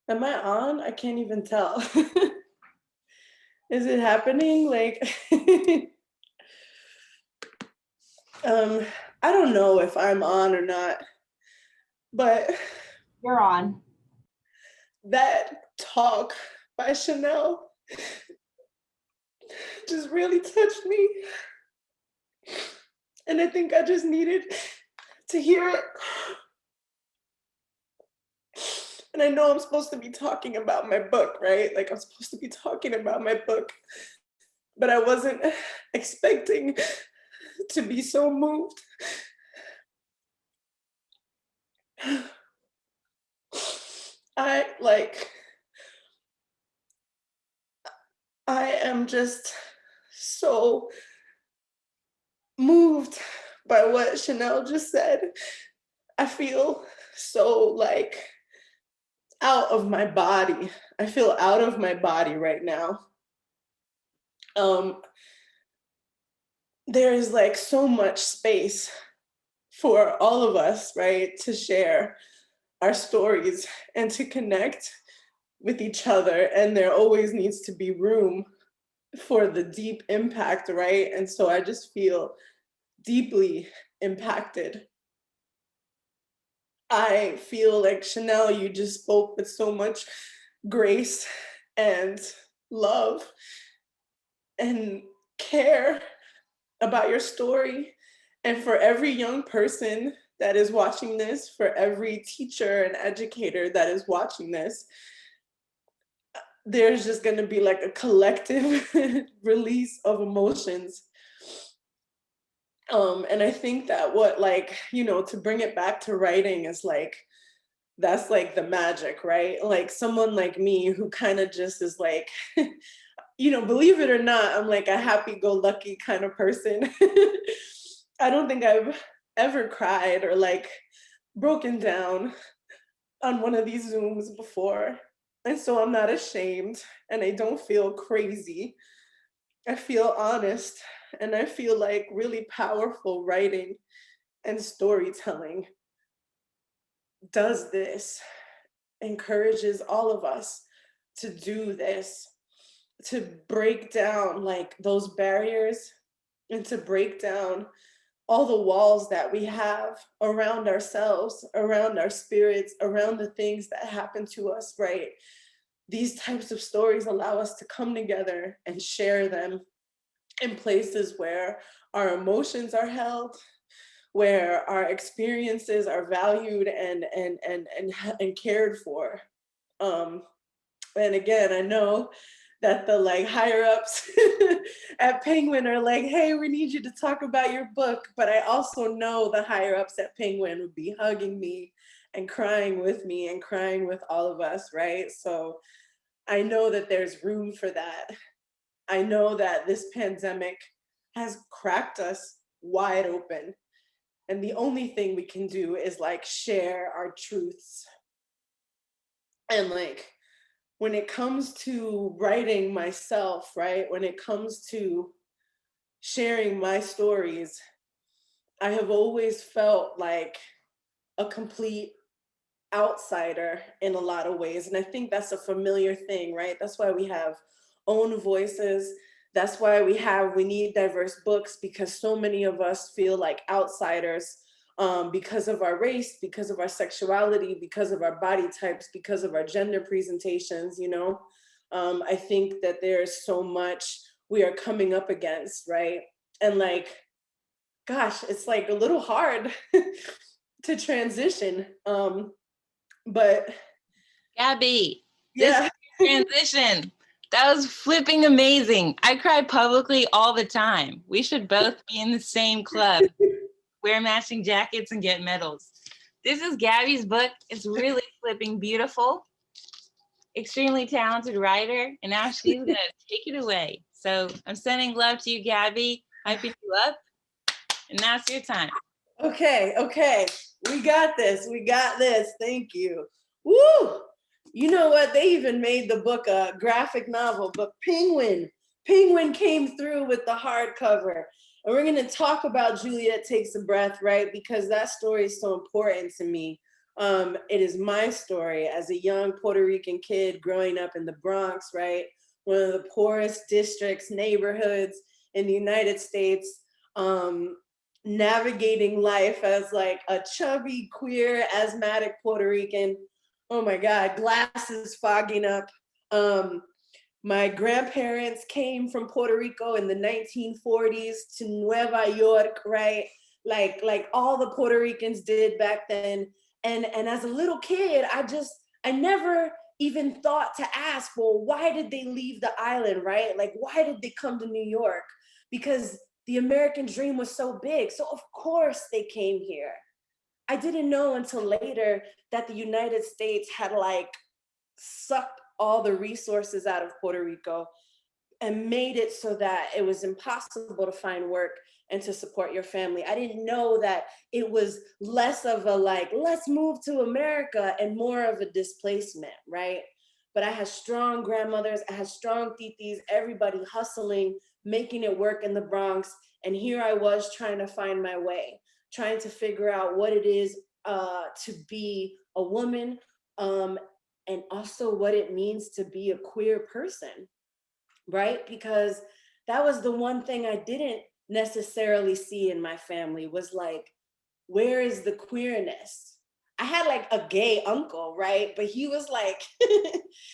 Am I on? I can't even tell. Is it happening? Like, um, I don't know if I'm on or not, but You're on. that talk by Chanel just really touched me. And I think I just needed to hear it. And I know I'm supposed to be talking about my book, right? Like, I'm supposed to be talking about my book, but I wasn't expecting to be so moved. I am just so moved by what Chanel just said. I feel so like out of my body. I feel out of my body right now. There is like so much space for all of us, right, to share our stories and to connect with each other. And there always needs to be room for the deep impact, right? And so I just feel deeply impacted. I feel like, Chanel, you just spoke with so much grace and love and care about your story. And for every young person that is watching this, for every teacher and educator that is watching this, there's just going to be like a collective release of emotions. And I think that what, like, you know, to bring it back to writing is like, that's like the magic, right? Like someone like me who kind of just is like, you know, believe it or not, I'm like a happy-go-lucky kind of person. I don't think I've ever cried or like broken down on one of these Zooms before. And so I'm not ashamed and I don't feel crazy. I feel honest and I feel like really powerful writing and storytelling does this, encourages all of us to do this, to break down like those barriers and to break down all the walls that we have around ourselves, around our spirits, around the things that happen to us, right? These types of stories allow us to come together and share them in places where our emotions are held, where our experiences are valued and cared for. Um, and again, I know that the like higher ups at Penguin are like, hey, we need you to talk about your book. But I also know the higher ups at Penguin would be hugging me and crying with me and crying with all of us, right? So I know that there's room for that. I know that this pandemic has cracked us wide open. And the only thing we can do is like share our truths. And like, when it comes to writing myself, right? When it comes to sharing my stories, I have always felt like a complete outsider in a lot of ways. And I think that's a familiar thing, right? That's why we have own voices. That's why we need diverse books, because so many of us feel like outsiders because of our race, because of our sexuality, because of our body types, because of our gender presentations, you know? I think that there's so much we are coming up against, right? And like, gosh, it's like a little hard to transition. But Gabby, this yeah. transition, that was flipping amazing. I cry publicly all the time. We should both be in the same club, wear matching jackets and get medals. This is Gabby's book. It's really flipping beautiful. Extremely talented writer, and now she's gonna take it away. So I'm sending love to you, Gabby, hyping you up, and now it's your time. Okay. We got this. Thank you. Woo! You know what? They even made the book a graphic novel, but Penguin came through with the hardcover. And we're going to talk about Juliet Takes a Breath, right? Because that story is so important to me. It is my story as a young Puerto Rican kid growing up in the Bronx, right? One of the poorest districts, neighborhoods in the United States, navigating life as like a chubby, queer, asthmatic Puerto Rican. Oh my God, glasses fogging up. Um, my grandparents came from Puerto Rico in the 1940s to Nueva York, right? Like all the Puerto Ricans did back then. And as a little kid, I never even thought to ask, well, why did they leave the island, right? Like, why did they come to New York? Because the American dream was so big. So of course they came here. I didn't know until later that the United States had like sucked all the resources out of Puerto Rico and made it so that it was impossible to find work and to support your family. I didn't know that it was less of a like, let's move to America and more of a displacement, right? But I had strong grandmothers, I had strong titis, everybody hustling, making it work in the Bronx. And here I was trying to find my way, trying to figure out what it is to be a woman, and also what it means to be a queer person, right? Because that was the one thing I didn't necessarily see in my family was like, where is the queerness? I had like a gay uncle, right? But he was like,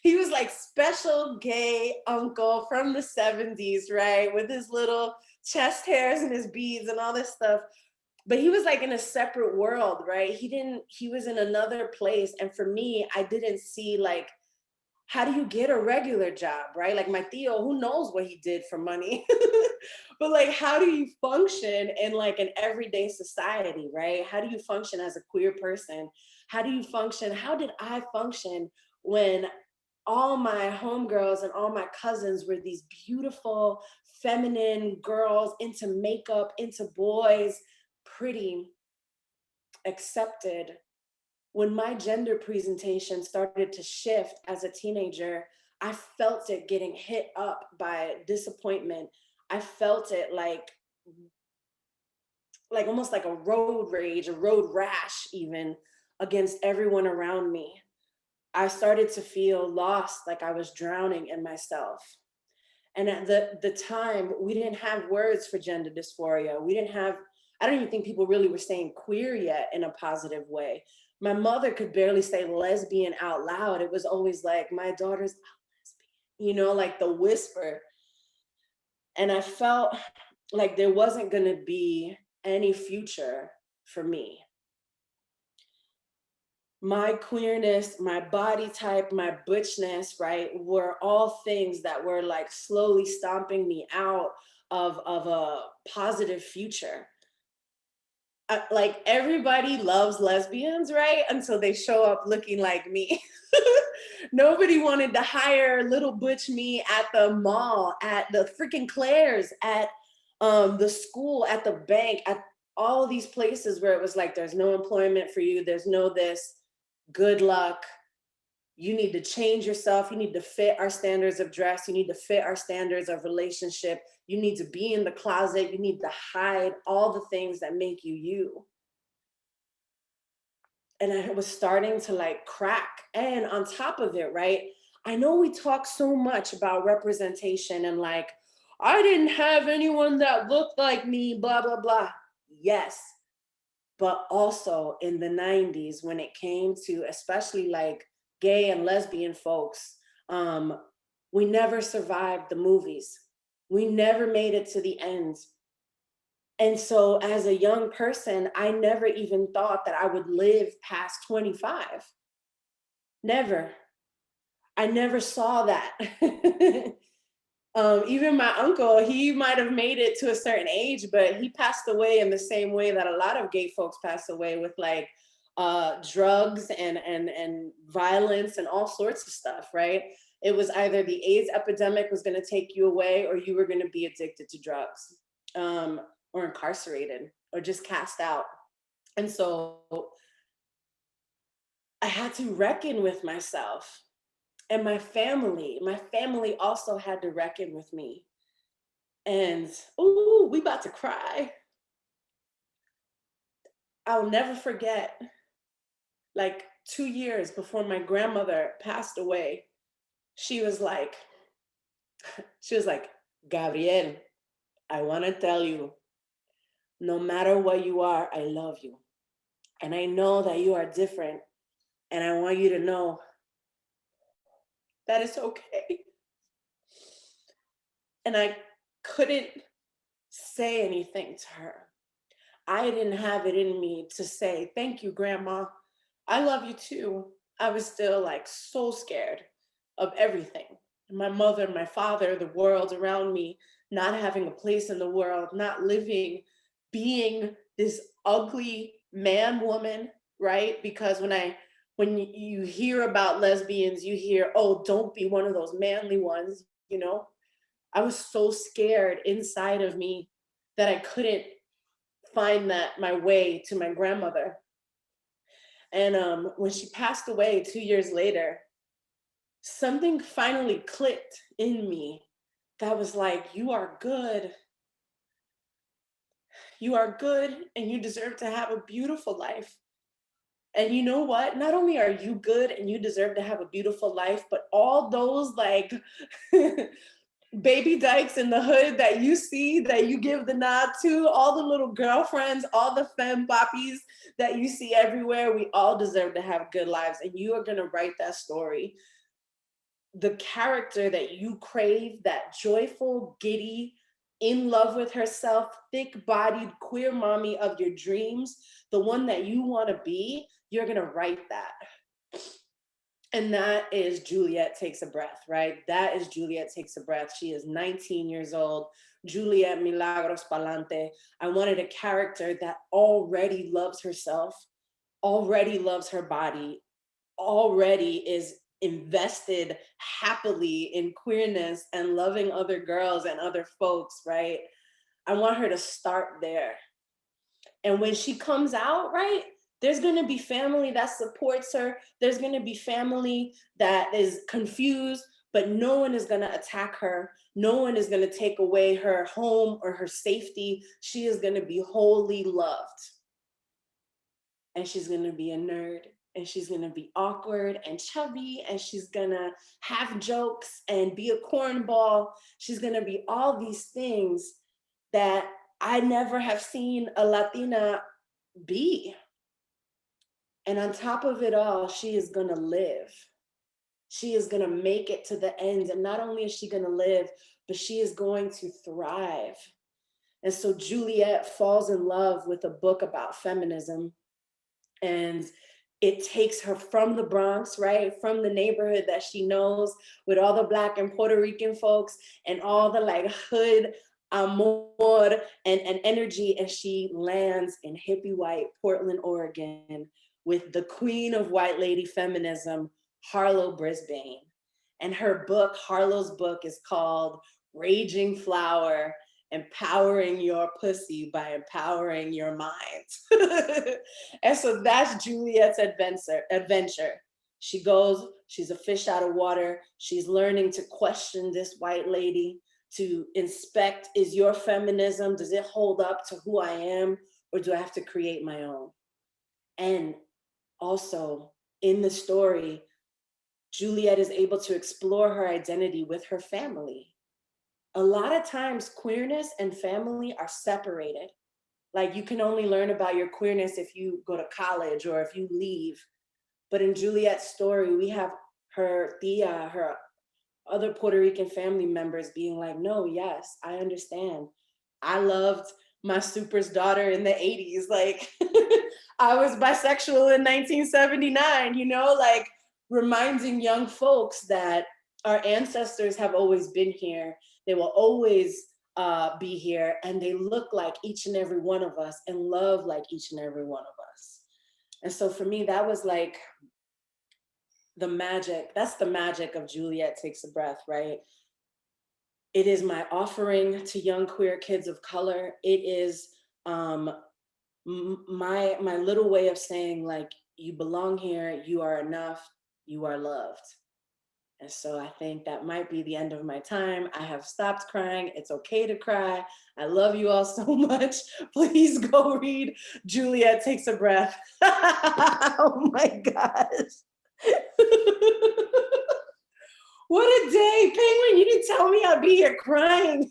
he was like special gay uncle from the 70s, right? With his little chest hairs and his beads and all this stuff. But he was like in a separate world, right? He was in another place. And for me, I didn't see like, how do you get a regular job, right? Like my Theo, who knows what he did for money? But like, how do you function in like an everyday society, right? How do you function as a queer person? How do you function? How did I function when all my homegirls and all my cousins were these beautiful, feminine girls into makeup, into boys, pretty, accepted? When my gender presentation started to shift as a teenager, I felt it getting hit up by disappointment. I felt it like almost like a road rage, a road rash even against everyone around me. I started to feel lost, like I was drowning in myself. And at the time, we didn't have words for gender dysphoria. We didn't have, I don't even think people really were saying queer yet in a positive way. My mother could barely say lesbian out loud. It was always like, my daughter's a lesbian, like the whisper. And I felt like there wasn't going to be any future for me. My queerness, my body type, my butchness, right, were all things that were like slowly stomping me out of a positive future. Like everybody loves lesbians, right? Until they show up looking like me. Nobody wanted to hire little butch me at the mall, at the freaking Claire's, at the school, at the bank, at all of these places where it was like, there's no employment for you, there's no this, good luck. You need to change yourself. You need to fit our standards of dress. You need to fit our standards of relationship. You need to be in the closet. You need to hide all the things that make you you. And I was starting to like crack. And on top of it, right, I know we talk so much about representation and like, I didn't have anyone that looked like me, blah, blah, blah. Yes. But also in the 90s, when it came to especially like gay and lesbian folks, we never survived the movies. We never made it to the end. And so as a young person, I never even thought that I would live past 25. Never. I never saw that. Even my uncle, he might have made it to a certain age, but he passed away in the same way that a lot of gay folks pass away, with like drugs and violence and all sorts of stuff, right? It was either the AIDS epidemic was going to take you away, or you were going to be addicted to drugs, or incarcerated, or just cast out. And so I had to reckon with myself. And my family also had to reckon with me. And ooh, we about to cry. I'll never forget. like 2 years before my grandmother passed away, she was like, Gabriel, I want to tell you, no matter what you are, I love you. And I know that you are different. And I want you to know that it's okay. And I couldn't say anything to her. I didn't have it in me to say, thank you, Grandma. I love you too. I was still like so scared of everything. My mother, my father, the world around me, not having a place in the world, not living, being this ugly man woman, right? Because when you hear about lesbians, you hear, oh, don't be one of those manly ones, you know? I was so scared inside of me that I couldn't find that my way to my grandmother. And when she passed away 2 years later, something finally clicked in me that was like, you are good. You are good and you deserve to have a beautiful life. And you know what? Not only are you good and you deserve to have a beautiful life, but all those like baby dykes in the hood that you see, that you give the nod to, all the little girlfriends, all the femme poppies that you see everywhere, we all deserve to have good lives. And you are going to write that story. The character that you crave, that joyful, giddy, in love with herself, thick-bodied queer mommy of your dreams, the one that you want to be, you're going to write that. And that is Juliet Takes a Breath, right? That is Juliet Takes a Breath. She is 19 years old. Juliet Milagros Palante. I wanted a character that already loves herself, already loves her body, already is invested happily in queerness and loving other girls and other folks, right? I want her to start there. And when she comes out, right, there's going to be family that supports her. There's going to be family that is confused, but no one is going to attack her. No one is going to take away her home or her safety. She is going to be wholly loved. And she's going to be a nerd. And she's going to be awkward and chubby. And she's going to have jokes and be a cornball. She's going to be all these things that I never have seen a Latina be. And on top of it all, she is going to live. She is going to make it to the end. And not only is she going to live, but she is going to thrive. And so Juliet falls in love with a book about feminism. And it takes her from the Bronx, right? From the neighborhood that she knows with all the Black and Puerto Rican folks and all the like hood amor and energy. And she lands in hippie white Portland, Oregon with the queen of white lady feminism, Harlow Brisbane. And her book, Harlow's book, is called Raging Flower, Empowering Your Pussy by Empowering Your Mind. And so that's Juliet's adventure. She goes, she's a fish out of water. She's learning to question this white lady, to inspect, is your feminism, does it hold up to who I am, or do I have to create my own? And also in the story, Juliet is able to explore her identity with her family. A lot of times queerness and family are separated. Like you can only learn about your queerness if you go to college or if you leave. But in Juliet's story, we have her tia, her other Puerto Rican family members being like, no, yes, I understand. I loved my super's daughter in the 80s. Like I was bisexual in 1979, you know, like reminding young folks that our ancestors have always been here. They will always be here, and they look like each and every one of us and love like each and every one of us. And so for me, that was like the magic. That's the magic of Juliet Takes a Breath, right? It is my offering to young queer kids of color. It is my little way of saying like, you belong here, you are enough, you are loved. And so I think that might be the end of my time. I have stopped crying. It's okay to cry. I love you all so much. Please go read Juliet Takes a Breath. Oh my gosh. What a day. Penguin, you didn't tell me I'd be here crying.